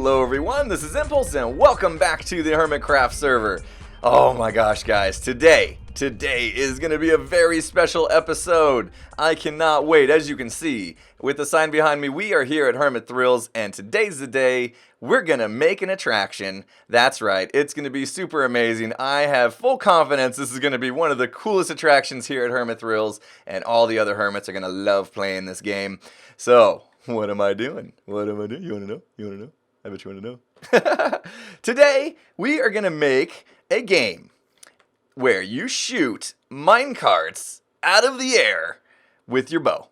Hello everyone, this is Impulse and welcome back to the Hermitcraft server. Oh my gosh guys, today is going to be a very special episode. I cannot wait. As you can see with the sign behind me, we are here at Hermit Thrills and today's the day we're going to make an attraction. That's right, it's going to be super amazing. I have full confidence this is going to be one of the coolest attractions here at Hermit Thrills and all the other hermits are going to love playing this game. So, what am I doing? You want to know? I bet you want to know. Today, we are going to make a game where you shoot minecarts out of the air with your bow.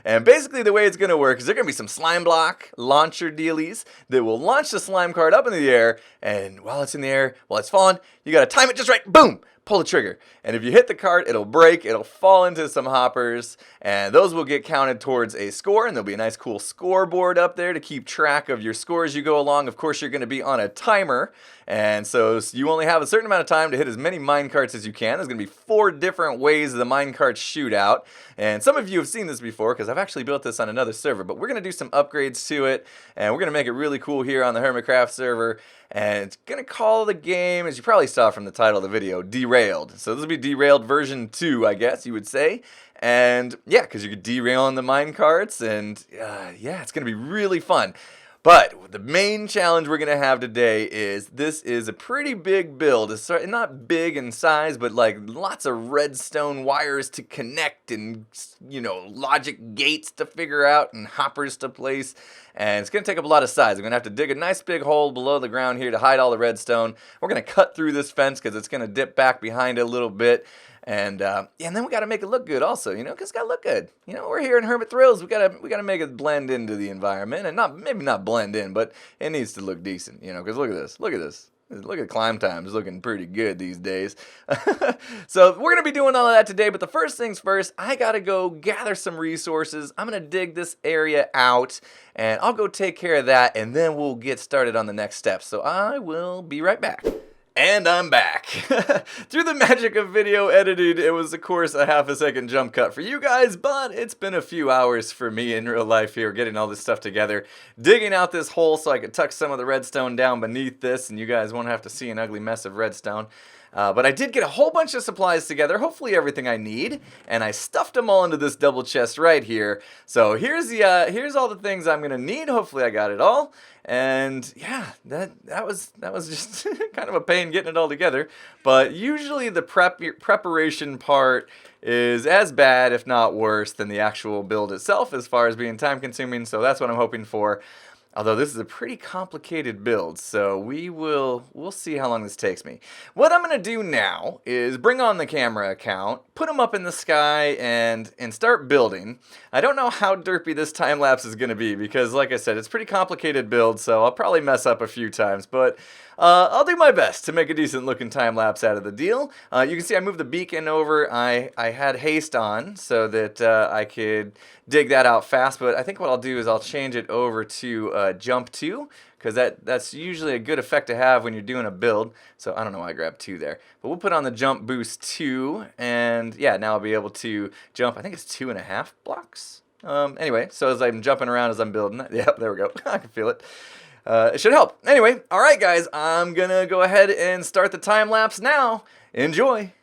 And basically the way it's going to work is there are going to be some slime block launcher dealies that will launch the slime cart up in the air, and while it's in the air, while it's falling, you got to time it just right. Boom! Pull the trigger. And if you hit the cart, it'll break, it'll fall into some hoppers, and those will get counted towards a score, and there'll be a nice cool scoreboard up there to keep track of your score as you go along. Of course, you're going to be on a timer, and so you only have a certain amount of time to hit as many minecarts as you can. There's going to be 4 different ways the minecarts shoot out, and some of you have seen this before because I've actually built this on another server, but we're going to do some upgrades to it, and we're going to make it really cool here on the Hermitcraft server. And it's going to call the game, as you probably saw from the title of the video, Derailed. So this will be Derailed version 2, I guess you would say. And yeah, because you could derail on the minecarts, and yeah, it's going to be really fun. But the main challenge we're going to have today is this is a pretty big build. It's not big in size, but like lots of redstone wires to connect and, you know, logic gates to figure out and hoppers to place. And it's going to take up a lot of size. I'm going to have to dig a nice big hole below the ground here to hide all the redstone. We're going to cut through this fence because it's going to dip back behind it a little bit. And then we got to make it look good also, you know, because it's got to look good. You know, we're here in Hermit Thrills. We got to make it blend into the environment, and maybe not blend in, but it needs to look decent, you know, because look at this. Look at climb time. It's looking pretty good these days. So we're going to be doing all of that today, but the first things first, I got to go gather some resources. I'm going to dig this area out, and I'll go take care of that, and then we'll get started on the next steps. So I will be right back. And I'm back. Through the magic of video editing, it was of course a half-a-second jump cut for you guys, but it's been a few hours for me in real life here getting all this stuff together, digging out this hole so I could tuck some of the redstone down beneath this, and you guys won't have to see an ugly mess of redstone. But I did get a whole bunch of supplies together, hopefully everything I need, and I stuffed them all into this double chest right here. So here's all the things I'm gonna need. Hopefully I got it all. And yeah, that was just kind of a pain getting it all together. But usually the preparation part is as bad, if not worse, than the actual build itself as far as being time consuming. So that's what I'm hoping for. Although this is a pretty complicated build, so we'll see how long this takes me. What I'm going to do now is bring on the camera account, put them up in the sky, and start building. I don't know how derpy this time-lapse is going to be because, like I said, it's a pretty complicated build, so I'll probably mess up a few times, but I'll do my best to make a decent looking time-lapse out of the deal. You can see I moved the beacon over. I had haste on so that I could dig that out fast, but I think what I'll do is I'll change it over to jump 2, because that's usually a good effect to have when you're doing a build. So I don't know why I grabbed 2 there, but we'll put on the jump boost 2, and yeah, now I'll be able to jump, I think it's 2.5 blocks. Anyway, so as I'm jumping around as I'm building, yep, there we go, I can feel it. It should help. Anyway, alright guys, I'm gonna go ahead and start the time lapse now. Enjoy!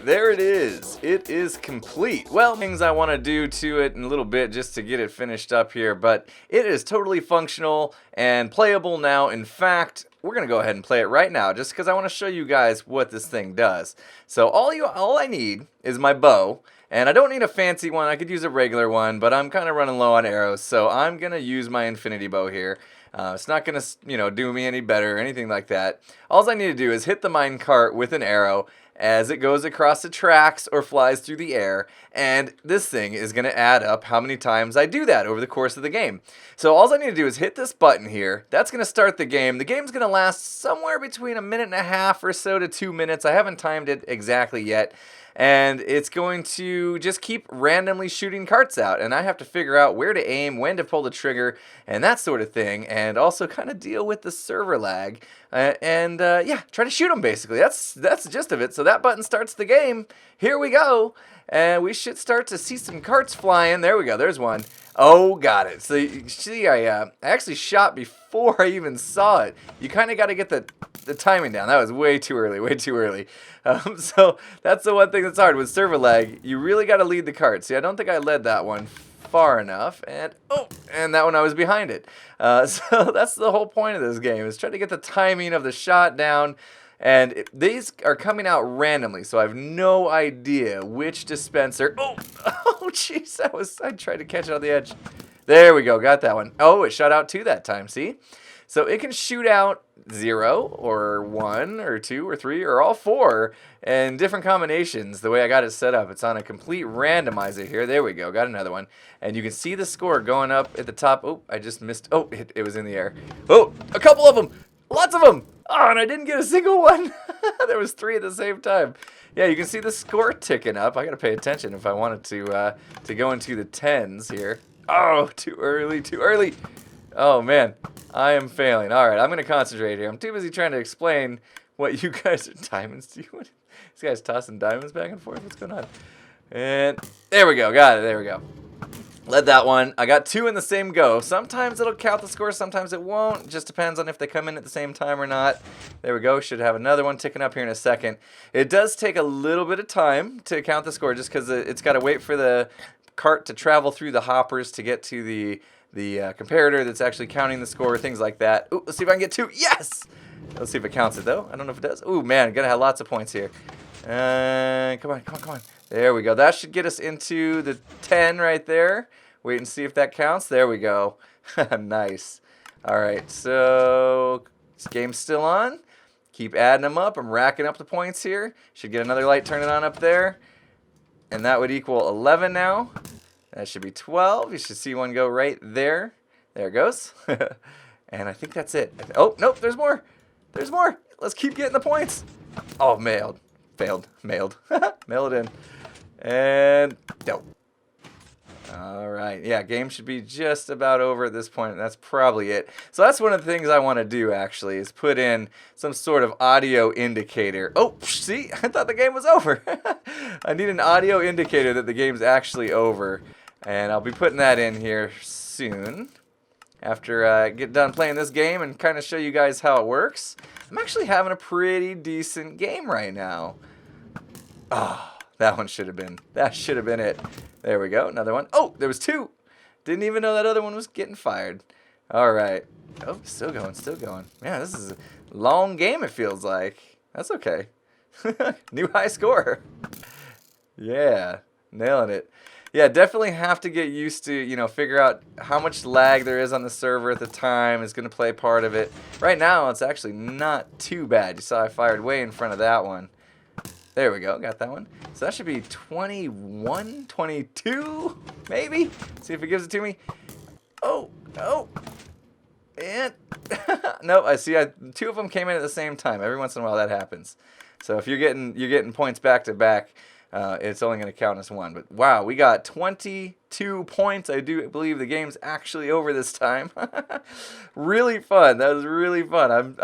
there it is. It is complete. Well, things I want to do to it in a little bit just to get it finished up here, but it is totally functional and playable now. In fact, we're going to go ahead and play it right now just because I want to show you guys what this thing does. So all I need is my bow, and I don't need a fancy one. I could use a regular one, but I'm kind of running low on arrows, so I'm going to use my infinity bow here. It's not going to, do me any better or anything like that. All I need to do is hit the minecart with an arrow as it goes across the tracks or flies through the air, and this thing is going to add up how many times I do that over the course of the game. So all I need to do is hit this button here. That's going to start the game. The game's going to last somewhere between 1.5 minutes or so to 2 minutes. I haven't timed it exactly yet. And it's going to just keep randomly shooting carts out, and I have to figure out where to aim, when to pull the trigger, and that sort of thing, and also kind of deal with the server lag, yeah, try to shoot them basically. That's the gist of it. So that button starts the game. Here we go, and we should start to see some carts flying. There we go. There's one. Oh, got it. So you see, I actually shot before I even saw it. You kind of got to get the timing down. That was way too early, way too early. So that's the one thing that's hard with server lag. You really got to lead the cart. See, I don't think I led that one far enough, and that one I was behind it. So that's the whole point of this game, is trying to get the timing of the shot down. And these are coming out randomly, so I have no idea which dispenser. Oh, jeez, I tried to catch it on the edge. There we go, got that one. Oh, it shot out 2 that time, see? So it can shoot out 0 or 1 or 2 or 3 or all 4 in different combinations. The way I got it set up, it's on a complete randomizer here. There we go, got another one. And you can see the score going up at the top. Oh, I just missed. Oh, it was in the air. Oh, a couple of them. Lots of them. Oh, and I didn't get a single one. There was 3 at the same time. Yeah, you can see the score ticking up. I got to pay attention if I wanted to go into the 10s here. Oh, too early, too early. Oh, man, I am failing. All right, I'm going to concentrate here. I'm too busy trying to explain what you guys are diamonds do. These guys tossing diamonds back and forth. What's going on? And there we go. Got it. There we go. Led that one. I got 2 in the same go. Sometimes it'll count the score, sometimes it won't. It just depends on if they come in at the same time or not. There we go. Should have another one ticking up here in a second. It does take a little bit of time to count the score just because it's got to wait for the cart to travel through the hoppers to get to the comparator that's actually counting the score, things like that. Ooh, let's see if I can get 2. Yes! Let's see if it counts it, though. I don't know if it does. Ooh, man, gonna have lots of points here. Come on, come on, come on. There we go. That should get us into the 10 right there. Wait and see if that counts. There we go. Nice. All right, so this game's still on. Keep adding them up. I'm racking up the points here. Should get another light turning on up there. And that would equal 11 now. That should be 12. You should see one go right there. There it goes. And I think that's it. Oh, nope, there's more. There's more. Let's keep getting the points. Oh, mailed. Failed. Mailed. Mail it in. And nope. All right. Yeah, game should be just about over at this point. That's probably it. So that's one of the things I want to do, actually, is put in some sort of audio indicator. Oh, see? I thought the game was over. I need an audio indicator that the game's actually over. And I'll be putting that in here soon after I get done playing this game and kind of show you guys how it works. I'm actually having a pretty decent game right now. Oh, that one should have been. That should have been it. There we go. Another one. Oh, there was 2. Didn't even know that other one was getting fired. All right. Oh, still going, still going. Man, this is a long game, it feels like. That's okay. New high score. Yeah, nailing it. Yeah, definitely have to get used to, figure out how much lag there is on the server at the time is going to play part of it. Right now, it's actually not too bad. You saw I fired way in front of that one. There we go, got that one. So that should be 21, 22, maybe? See if it gives it to me. Oh, oh. And, nope, I see 2 of them came in at the same time. Every once in a while that happens. So if you're getting points back to back, it's only going to count as 1. But wow, we got 22 points. I do believe the game's actually over this time. Really fun. That was really fun.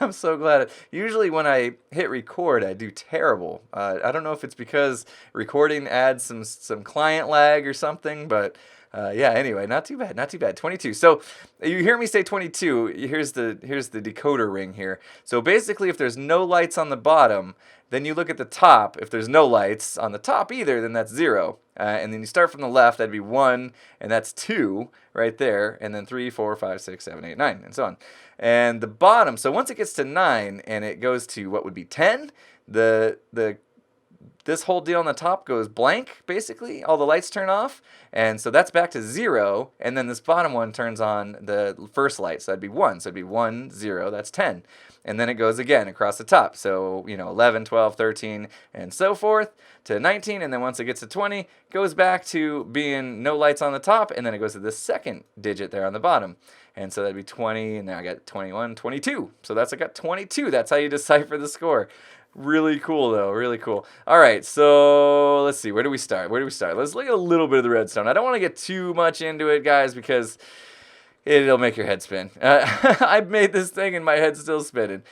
I'm so glad. Usually when I hit record, I do terrible. I don't know if it's because recording adds some client lag or something, but Yeah, anyway, not too bad, not too bad. 22. So you hear me say 22. Here's the decoder ring here. So basically, if there's no lights on the bottom, then you look at the top. If there's no lights on the top either, then that's 0. And then you start from the left, that'd be 1, and that's 2 right there, and then 3, 4, 5, 6, 7, 8, 9, and so on. And the bottom, so once it gets to 9 and it goes to what would be 10, this whole deal on the top goes blank, basically. All the lights turn off, and so that's back to 0, and then this bottom one turns on the first light, so that'd be 1. So it'd be 1, 0, that's 10. And then it goes again across the top. So, 11, 12, 13, and so forth to 19, and then once it gets to 20, it goes back to being no lights on the top, and then it goes to the second digit there on the bottom. And so that'd be 20, and now I got 21, 22. So I got 22. That's how you decipher the score. Really cool, though. Really cool. All right, so let's see. Where do we start? Let's look at a little bit of the redstone. I don't want to get too much into it, guys, because it'll make your head spin. I've made this thing and my head's still spinning.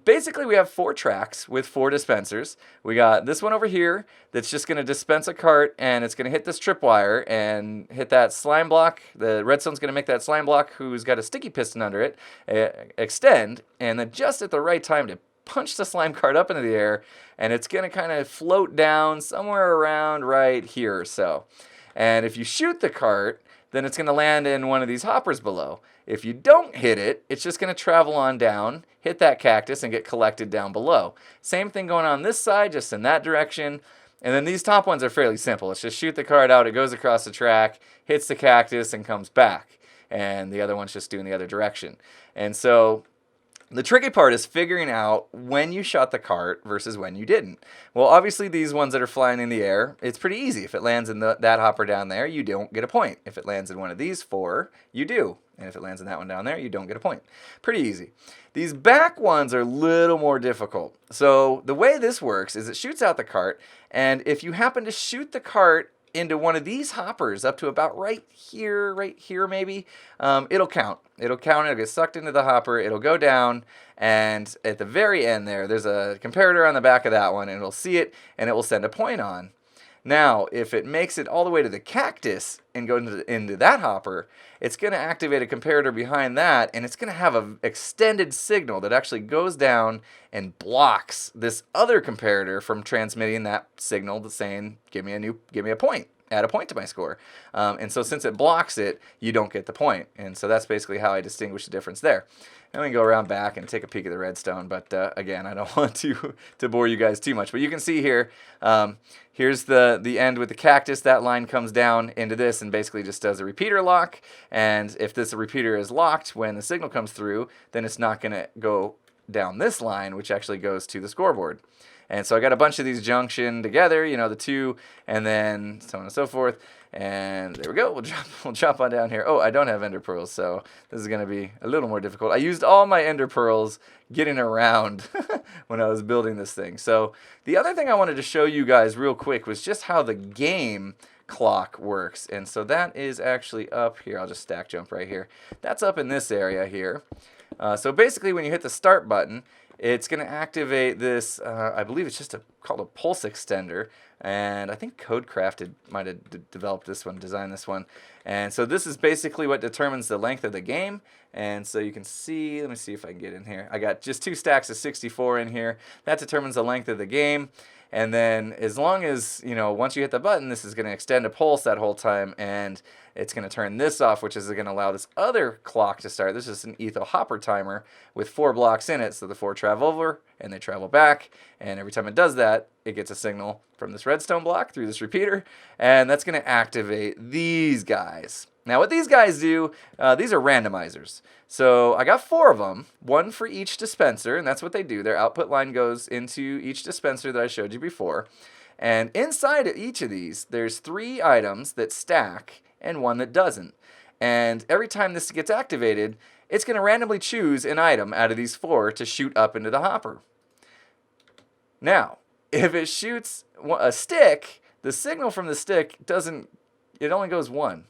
Basically, we have 4 tracks with 4 dispensers. We got this one over here that's just going to dispense a cart, and it's going to hit this tripwire and hit that slime block. The redstone's going to make that slime block, who's got a sticky piston under it, extend, and then just at the right time to punch the slime cart up into the air, and it's going to kind of float down somewhere around right here or so. And if you shoot the cart, then it's going to land in one of these hoppers below. If you don't hit it, it's just going to travel on down, hit that cactus, and get collected down below. Same thing going on this side, just in that direction. And then these top ones are fairly simple. It's just shoot the cart out, it goes across the track, hits the cactus, and comes back. And the other one's just doing the other direction. And so the tricky part is figuring out when you shot the cart versus when you didn't. Well, obviously these ones that are flying in the air, it's pretty easy. If it lands in that hopper down there, you don't get a point. If it lands in one of these 4, you do. And if it lands in that one down there, you don't get a point. Pretty easy. These back ones are a little more difficult. So the way this works is it shoots out the cart, and if you happen to shoot the cart into one of these hoppers up to about right here maybe, it'll count. It'll get sucked into the hopper, it'll go down, and at the very end there's a comparator on the back of that one, and it'll see it, and it will send a point on. Now, if it makes it all the way to the cactus and go into that hopper, it's going to activate a comparator behind that, and it's going to have an extended signal that actually goes down and blocks this other comparator from transmitting that signal saying, give me a point. Add a point to my score. And so since it blocks it, you don't get the point. And so that's basically how I distinguish the difference there. And we can go around back and take a peek at the redstone, but again, I don't want to bore you guys too much. But you can see here, here's the end with the cactus. That line comes down into this and basically just does a repeater lock. And if this repeater is locked when the signal comes through, then it's not going to go down this line, which actually goes to the scoreboard. And so I got a bunch of these junction together, the 2, and then so on and so forth. And there we go. We'll drop on down here. Oh, I don't have ender pearls, so this is going to be a little more difficult. I used all my ender pearls getting around when I was building this thing. So the other thing I wanted to show you guys real quick was just how the game clock works. And so that is actually up here. I'll just stack jump right here. That's up in this area here. So basically when you hit the start button, it's going to activate this, I believe it's just called a pulse extender, and I think Codecraft might have developed this one, designed this one. And so this is basically what determines the length of the game. And so you can see, let me see if I can get in here. I got just 2 stacks of 64 in here. That determines the length of the game. And then as long as, once you hit the button, this is going to extend a pulse that whole time, and it's going to turn this off, which is going to allow this other clock to start. This is an etho hopper timer with 4 blocks in it, so the 4 travel over, and they travel back, and every time it does that, it gets a signal from this redstone block through this repeater, and that's going to activate these guys. Now what these guys do, these are randomizers. So I got 4 of them, 1 for each dispenser, and that's what they do. Their output line goes into each dispenser that I showed you before. And inside of each of these, there's 3 items that stack and 1 that doesn't. And every time this gets activated, it's going to randomly choose an item out of these 4 to shoot up into the hopper. Now, if it shoots a stick, the signal from the stick it only goes one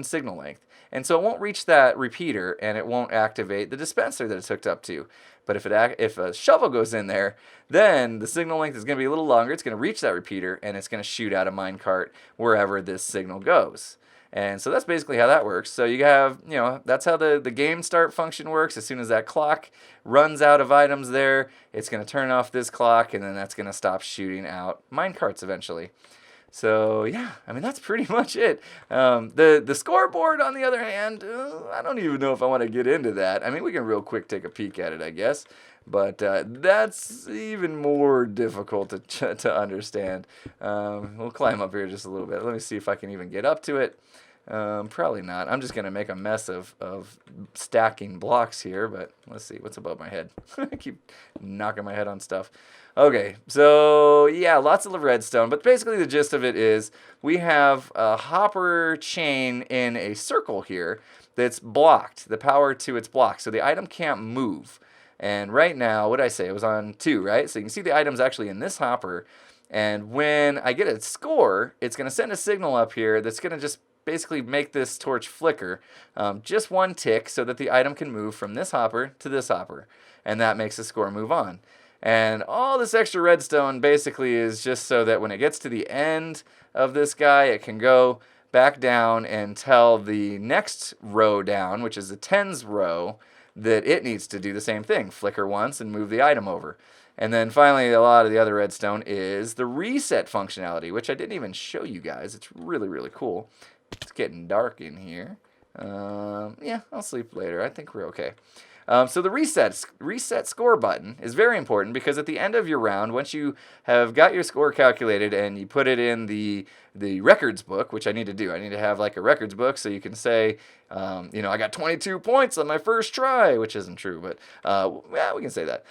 signal length. And so it won't reach that repeater, and it won't activate the dispenser that it's hooked up to. But if a shovel goes in there, then the signal length is going to be a little longer. It's going to reach that repeater, and it's going to shoot out a minecart wherever this signal goes. And so that's basically how that works. So you have, that's how the game start function works. As soon as that clock runs out of items there, it's going to turn off this clock, and then that's going to stop shooting out minecarts eventually. So yeah, I mean, that's pretty much it. The scoreboard, on the other hand, I don't even know if I want to get into that. I mean, we can real quick take a peek at it, I guess. But that's even more difficult to understand. We'll climb up here just a little bit. Let me see if I can even get up to it. Probably not. I'm just going to make a mess of stacking blocks here, but let's see. What's above my head? I keep knocking my head on stuff. Okay, so yeah, lots of redstone, but basically the gist of it is we have a hopper chain in a circle here that's blocked. The power to it's blocked, so the item can't move. And right now, what did I say? It was on 2, right? So you can see the item's actually in this hopper, and when I get a score, it's going to send a signal up here that's going to just basically make this torch flicker just 1 tick so that the item can move from this hopper to this hopper, and that makes the score move on. And all this extra redstone basically is just so that when it gets to the end of this guy, it can go back down and tell the next row down, which is the tens row, that it needs to do the same thing, flicker once and move the item over. And then finally, a lot of the other redstone is the reset functionality, which I didn't even show you guys. It's really, really cool. It's getting dark in here. Yeah, I'll sleep later. I think we're okay. So the reset score button is very important because at the end of your round, once you have got your score calculated and you put it in the records book, which I need to do. I need to have like a records book so you can say, I got 22 points on my first try, which isn't true, but yeah, we can say that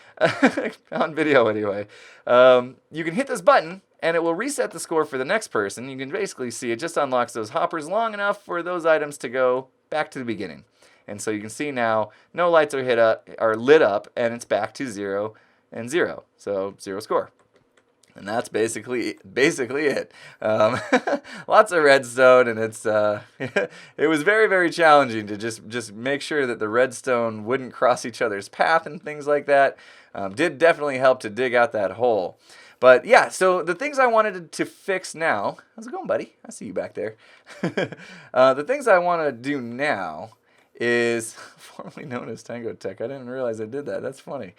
on video anyway. You can hit this button and it will reset the score for the next person. You can basically see it just unlocks those hoppers long enough for those items to go back to the beginning. And so you can see now no lights are lit up, and it's back to 0 and 0. So 0 score. And that's basically it. Lots of redstone, and it's it was very, very challenging to just make sure that the redstone wouldn't cross each other's path and things like that. Did definitely help to dig out that hole. But yeah, so the things I wanted to fix now, how's it going, buddy? I see you back there. The things I want to do now is formerly known as Tango Tech. I didn't realize I did that. That's funny.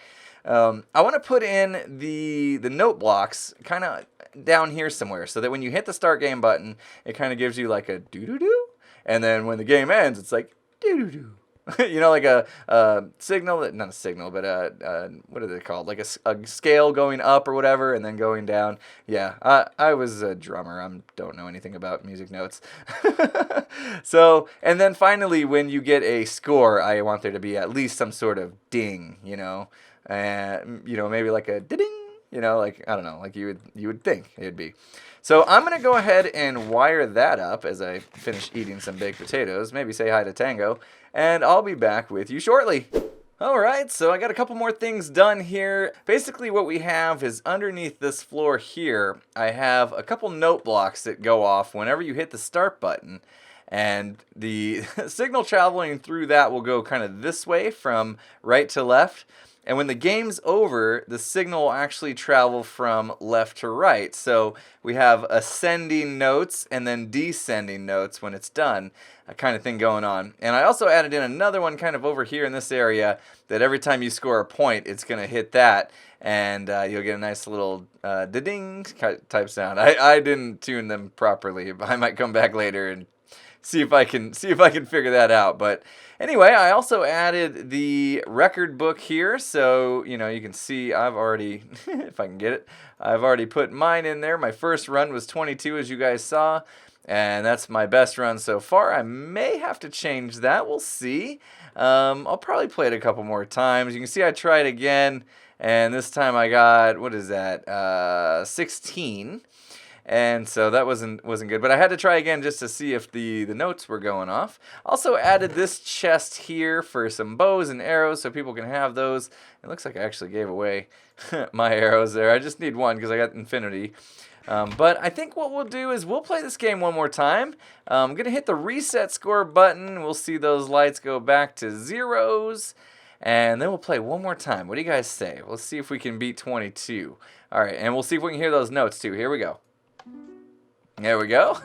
I want to put in the note blocks kind of down here somewhere so that when you hit the start game button, it kind of gives you like a doo-doo-doo. And then when the game ends, it's like doo-doo-doo. Like a signal, not a signal, but what are they called? Like a scale going up or whatever, and then going down. Yeah, I was a drummer. I don't know anything about music notes. So, and then finally, when you get a score, I want there to be at least some sort of ding, and maybe like a ding, like I don't know, like you would think it'd be. So I'm going to go ahead and wire that up as I finish eating some baked potatoes. Maybe say hi to Tango, and I'll be back with you shortly. Alright, so I got a couple more things done here. Basically what we have is underneath this floor here, I have a couple note blocks that go off whenever you hit the start button. And the signal traveling through that will go kind of this way from right to left. And when the game's over, the signal will actually travel from left to right. So we have ascending notes and then descending notes when it's done, a kind of thing going on. And I also added in another one kind of over here in this area that every time you score a point, it's going to hit that. And you'll get a nice little da-ding type sound. I didn't tune them properly. I might come back later and see if I can figure that out. But anyway, I also added the record book here, so you can see I've already, if I can get it, I've already put mine in there. My first run was 22, as you guys saw, and that's my best run so far. I may have to change that. We'll see. I'll probably play it a couple more times. You can see I tried again, and this time I got, what is that, 16. And so that wasn't good, but I had to try again just to see if the notes were going off. Also added this chest here for some bows and arrows so people can have those. It looks like I actually gave away my arrows there. I just need one because I got infinity. But I think what we'll do is we'll play this game one more time. I'm going to hit the reset score button. We'll see those lights go back to zeros. And then we'll play one more time. What do you guys say? We'll see if we can beat 22. All right, and we'll see if we can hear those notes too. Here we go. There we go.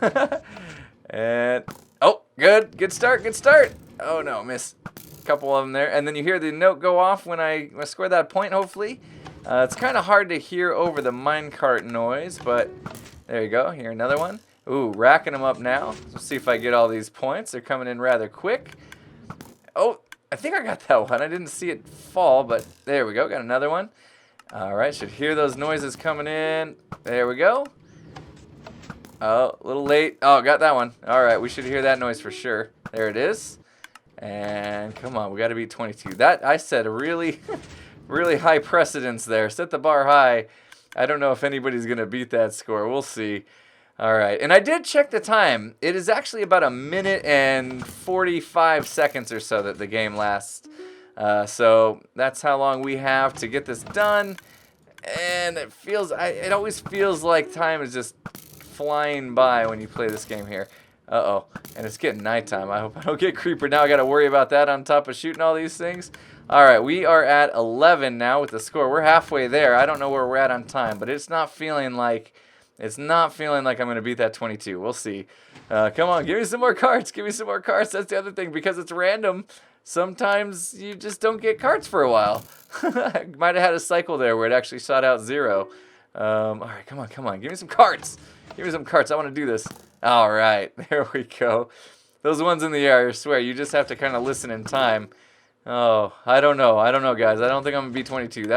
And oh, Good. Good start. Good start. Oh, no. Missed a couple of them there. And then you hear the note go off when I score that point, hopefully. It's kind of hard to hear over the minecart noise, but there you go. Here, another one. Ooh, racking them up now. Let's see if I get all these points. They're coming in rather quick. Oh, I think I got that one. I didn't see it fall, but there we go. Got another one. All right, should hear those noises coming in. There we go. Oh, a little late. Oh, got that one. All right, we should hear that noise for sure. There it is. And come on, we got to beat 22. That, I set a really, really high precedence there. Set the bar high. I don't know if anybody's going to beat that score. We'll see. All right, and I did check the time. It is actually about 1 minute and 45 seconds or so that the game lasts. So that's how long we have to get this done. And it always feels like time is just flying by when you play this game here. Uh-oh, and it's getting nighttime. I hope I don't get creeper now. I got to worry about that on top of shooting all these things. All right, we are at 11 now with the score. We're halfway there. I don't know where we're at on time, but it's not feeling like I'm going to beat that 22. We'll see. Come on, give me some more carts. Give me some more carts. That's the other thing. Because it's random, sometimes you just don't get carts for a while. I might have had a cycle there where it actually shot out 0. All right, come on, come on. Give me some carts. Give me some carts. I want to do this. All right, there we go. Those ones in the air, I swear, you just have to kind of listen in time. Oh, I don't know. I don't know, guys. I don't think I'm going to beat 22.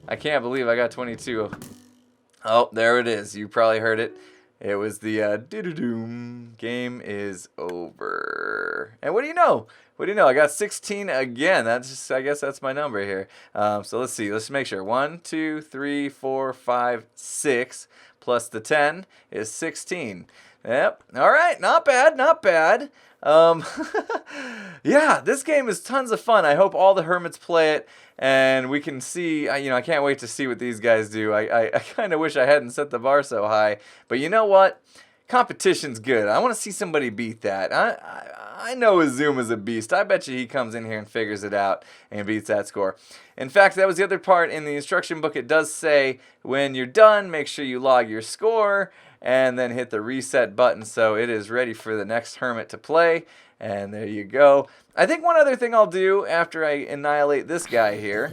I can't believe I got 22. Oh, there it is. You probably heard it. It was the doo-doo-doom. Game is over. And what do you know? What do you know? I got 16 again. I guess that's my number here. So let's see. Let's make sure. 1, 2, 3, 4, 5, 6 plus the 10 is 16. Yep. All right. Not bad. Not bad. Yeah, this game is tons of fun. I hope all the Hermits play it, and we can see, I can't wait to see what these guys do. I kind of wish I hadn't set the bar so high, but you know what? Competition's good. I want to see somebody beat that. I know Zoom is a beast. I bet you he comes in here and figures it out and beats that score. In fact, that was the other part in the instruction book. It does say when you're done, make sure you log your score and then hit the reset button so it is ready for the next Hermit to play. And there you go. I think one other thing I'll do after I annihilate this guy here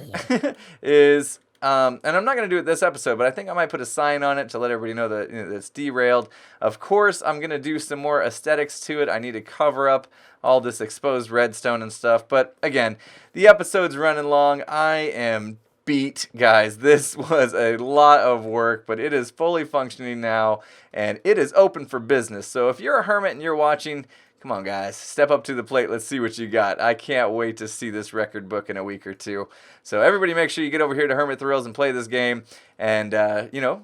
is, and I'm not going to do it this episode, but I think I might put a sign on it to let everybody know that it's derailed. Of course, I'm going to do some more aesthetics to it. I need to cover up all this exposed redstone and stuff. But again, the episode's running long. I am beat, guys. This was a lot of work, but it is fully functioning now, and it is open for business. So if you're a Hermit and you're watching, come on, guys, step up to the plate. Let's see what you got. I can't wait to see this record book in a week or two. So everybody make sure you get over here to Hermit Thrills and play this game and,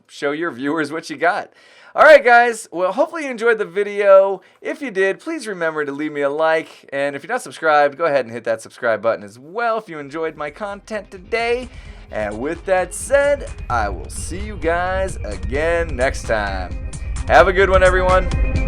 show your viewers what you got. All right, guys. Well, hopefully you enjoyed the video. If you did, please remember to leave me a like. And if you're not subscribed, go ahead and hit that subscribe button as well if you enjoyed my content today. And with that said, I will see you guys again next time. Have a good one, everyone.